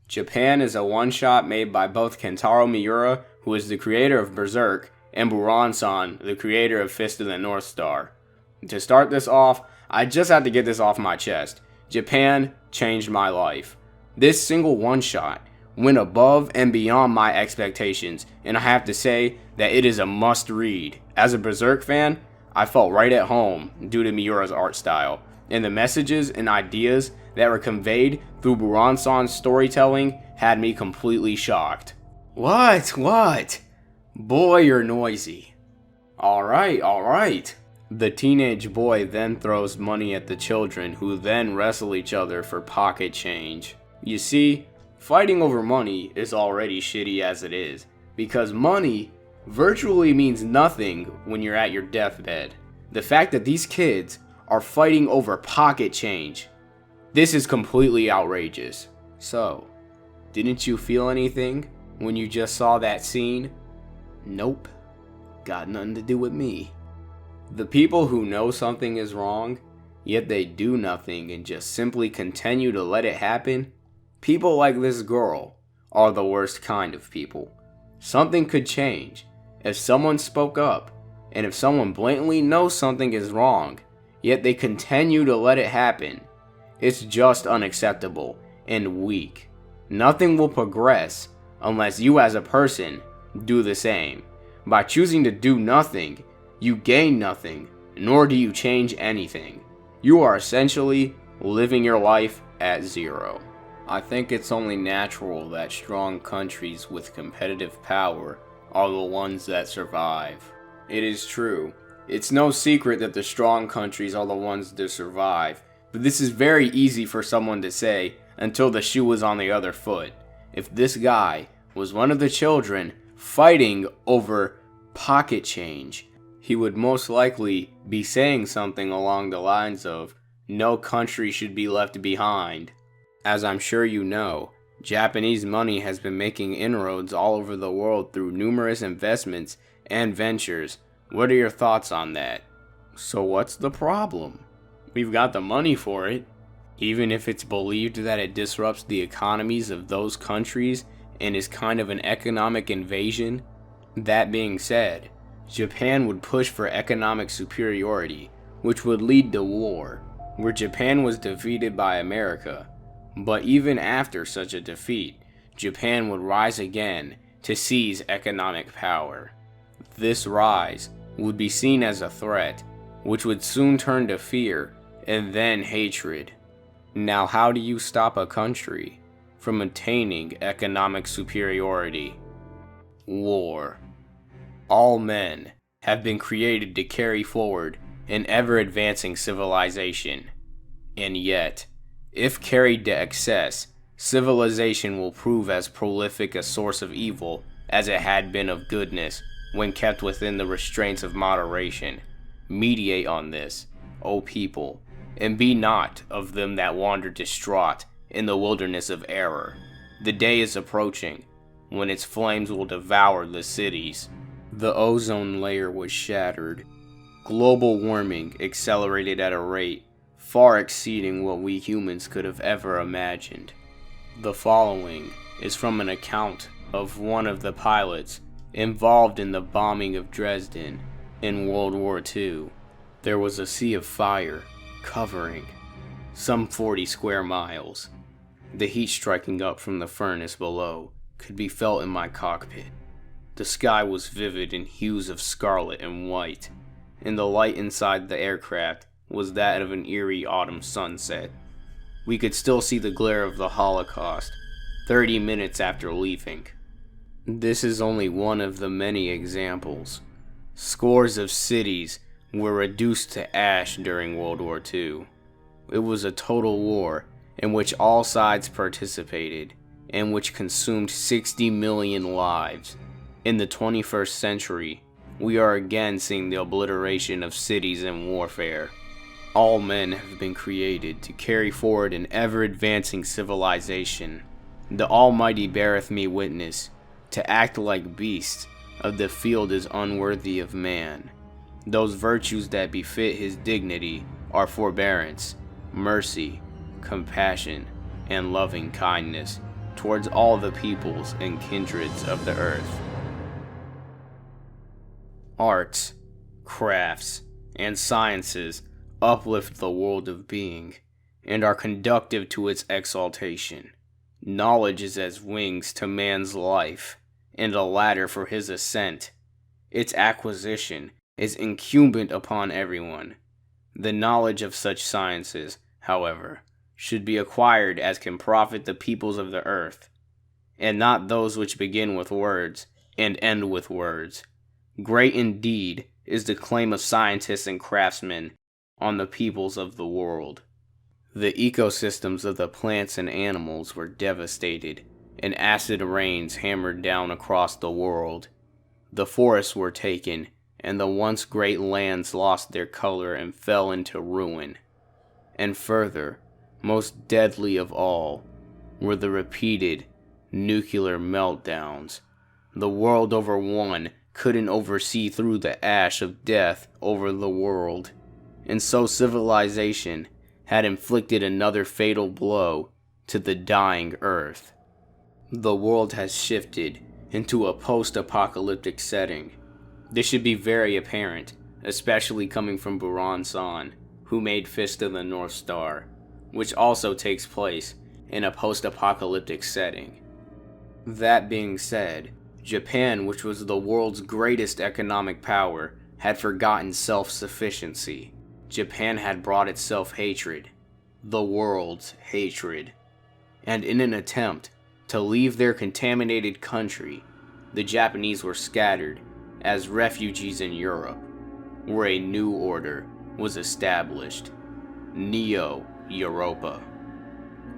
Japan is a one-shot made by both Kentaro Miura, who is the creator of Berserk, and Buronson, the creator of Fist of the North Star. To start this off, I just had to get this off my chest. Japan changed my life. This single one-shot went above and beyond my expectations, and I have to say that it is a must-read. As a Berserk fan, I felt right at home due to Miura's art style, and the messages and ideas that were conveyed through Buronson's storytelling had me completely shocked. What? Boy, you're noisy. Alright. The teenage boy then throws money at the children, who then wrestle each other for pocket change. You see, fighting over money is already shitty as it is, because money virtually means nothing when you're at your deathbed. The fact that these kids are fighting over pocket change, this is completely outrageous. So, didn't you feel anything when you just saw that scene? Nope. Got nothing to do with me. The people who know something is wrong, yet they do nothing and just simply continue to let it happen, people like this girl are the worst kind of people. Something could change if someone spoke up, and if someone blatantly knows something is wrong, yet they continue to let it happen. It's just unacceptable and weak. Nothing will progress unless you as a person do the same. By choosing to do nothing, you gain nothing, nor do you change anything. You are essentially living your life at zero. I think it's only natural that strong countries with competitive power are the ones that survive. It is true. It's no secret that the strong countries are the ones that survive, but this is very easy for someone to say until the shoe is on the other foot. If this guy was one of the children fighting over pocket change, he would most likely be saying something along the lines of, "No country should be left behind." As I'm sure you know, Japanese money has been making inroads all over the world through numerous investments and ventures. What are your thoughts on that? So what's the problem? We've got the money for it. Even if it's believed that it disrupts the economies of those countries and is kind of an economic invasion. That being said, Japan would push for economic superiority, which would lead to war, where Japan was defeated by America. But even after such a defeat, Japan would rise again to seize economic power. This rise would be seen as a threat, which would soon turn to fear and then hatred. Now, how do you stop a country from attaining economic superiority? War. All men have been created to carry forward an ever-advancing civilization. And yet, if carried to excess, civilization will prove as prolific a source of evil as it had been of goodness when kept within the restraints of moderation. Meditate on this, O people, and be not of them that wander distraught in the wilderness of error. The day is approaching when its flames will devour the cities. The ozone layer was shattered. Global warming accelerated at a rate far exceeding what we humans could have ever imagined. The following is from an account of one of the pilots involved in the bombing of Dresden in World War II. There was a sea of fire covering some 40 square miles. The heat striking up from the furnace below could be felt in my cockpit. The sky was vivid in hues of scarlet and white, and the light inside the aircraft was that of an eerie autumn sunset. We could still see the glare of the Holocaust 30 minutes after leaving. This is only one of the many examples. Scores of cities were reduced to ash during World War II. It was a total war in which all sides participated, and which consumed 60 million lives. In the 21st century, we are again seeing the obliteration of cities in warfare. All men have been created to carry forward an ever-advancing civilization. The Almighty beareth me witness, to act like beasts of the field is unworthy of man. Those virtues that befit his dignity are forbearance, mercy, compassion, and loving kindness, towards all the peoples and kindreds of the earth. Arts, crafts, and sciences uplift the world of being and are conducive to its exaltation. Knowledge is as wings to man's life and a ladder for his ascent. Its acquisition is incumbent upon everyone. The knowledge of such sciences, however, should be acquired as can profit the peoples of the earth, and not those which begin with words and end with words. Great indeed is the claim of scientists and craftsmen on the peoples of the world. The ecosystems of the plants and animals were devastated, and acid rains hammered down across the world. The forests were taken, and the once great lands lost their color and fell into ruin. And further, most deadly of all, were the repeated nuclear meltdowns. The world over one couldn't oversee through the ash of death over the world, and so civilization had inflicted another fatal blow to the dying earth. The world has shifted into a post-apocalyptic setting. This should be very apparent, especially coming from Buronson, who made Fist of the North Star, which also takes place in a post-apocalyptic setting. That being said, Japan, which was the world's greatest economic power, had forgotten self-sufficiency. Japan had brought itself hatred, the world's hatred. And in an attempt to leave their contaminated country, the Japanese were scattered as refugees in Europe, where a new order was established. Neo-Europa.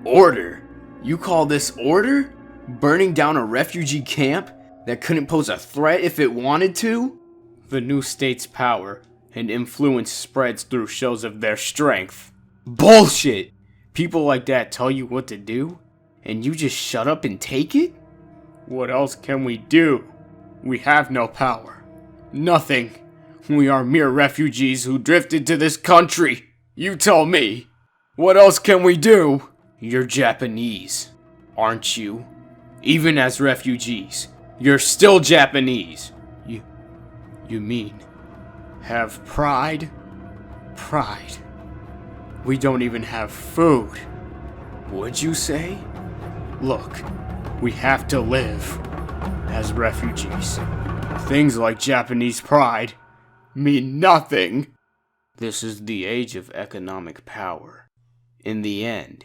Order? You call this order? Burning down a refugee camp that couldn't pose a threat if it wanted to? The new state's power and influence spreads through shows of their strength. Bullshit! People like that tell you what to do, and you just shut up and take it? What else can we do? We have no power. Nothing. We are mere refugees who drifted to this country. You tell me. What else can we do? You're Japanese, aren't you? Even as refugees, you're still Japanese. You mean, have pride? Pride. We don't even have food. Would you say? Look, we have to live as refugees. Things like Japanese pride mean nothing. This is the age of economic power. In the end,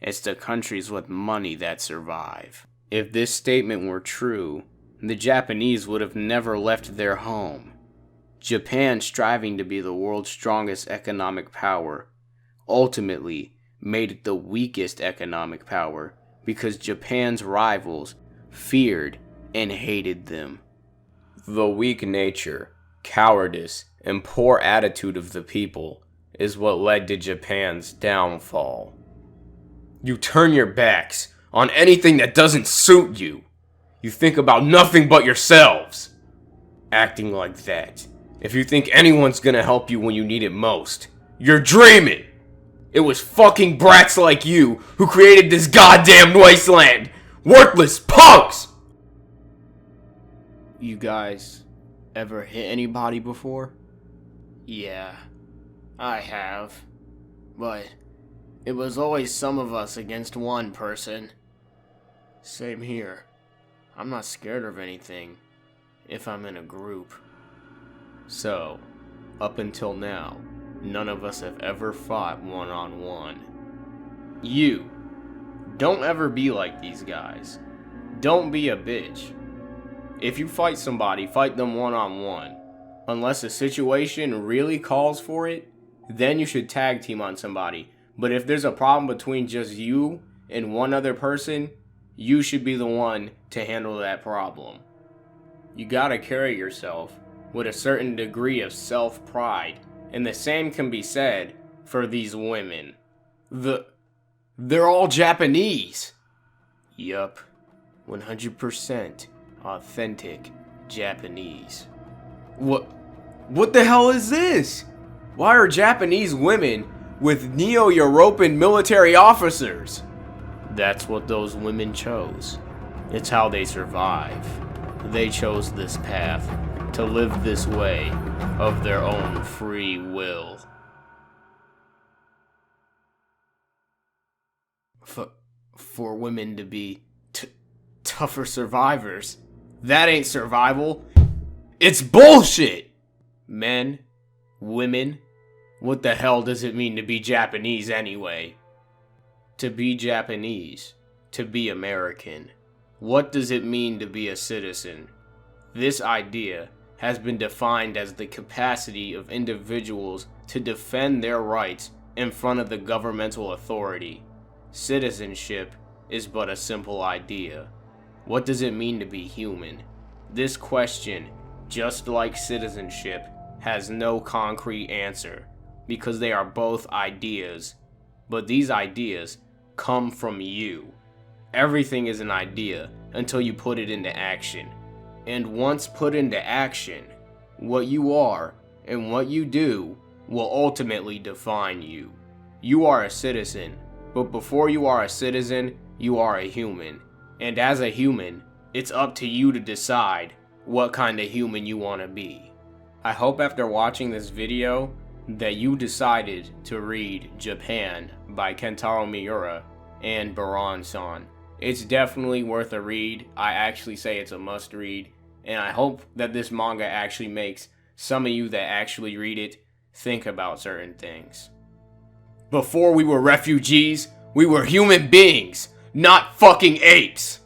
it's the countries with money that survive. If this statement were true, the Japanese would have never left their home. Japan, striving to be the world's strongest economic power, ultimately made it the weakest economic power because Japan's rivals feared and hated them. The weak nature, cowardice, and poor attitude of the people is what led to Japan's downfall. You turn your backs on anything that doesn't suit you. You think about nothing but yourselves. Acting like that, if you think anyone's gonna help you when you need it most, you're dreaming! It was fucking brats like you who created this goddamn wasteland! Worthless punks! You guys ever hit anybody before? Yeah, I have. But it was always some of us against one person. Same here. I'm not scared of anything if I'm in a group. So, up until now, none of us have ever fought one-on-one. You, don't ever be like these guys. Don't be a bitch. If you fight somebody, fight them one-on-one. Unless the situation really calls for it, then you should tag team on somebody. But if there's a problem between just you and one other person, you should be the one to handle that problem. You gotta carry yourself with a certain degree of self-pride, and the same can be said for these women. They're all Japanese. Yup, 100% authentic Japanese. What the hell is this? Why are Japanese women with Neo-European military officers? That's what those women chose. It's how they survive. They chose this path, to live this way, of their own free will. For women to be tougher survivors. That ain't survival. It's bullshit! Men, women, what the hell does it mean to be Japanese anyway? To be Japanese, to be American. What does it mean to be a citizen? This idea has been defined as the capacity of individuals to defend their rights in front of the governmental authority. Citizenship is but a simple idea. What does it mean to be human? This question, just like citizenship, has no concrete answer, because they are both ideas. But these ideas come from you. Everything is an idea until you put it into action. And once put into action, what you are and what you do will ultimately define you. You are a citizen, but before you are a citizen, you are a human. And as a human, it's up to you to decide what kind of human you want to be. I hope after watching this video that you decided to read Japan by Kentaro Miura and Buronson. It's definitely worth a read. I actually say it's a must read, and I hope that this manga actually makes some of you that actually read it think about certain things. Before we were refugees, we were human beings, not fucking apes!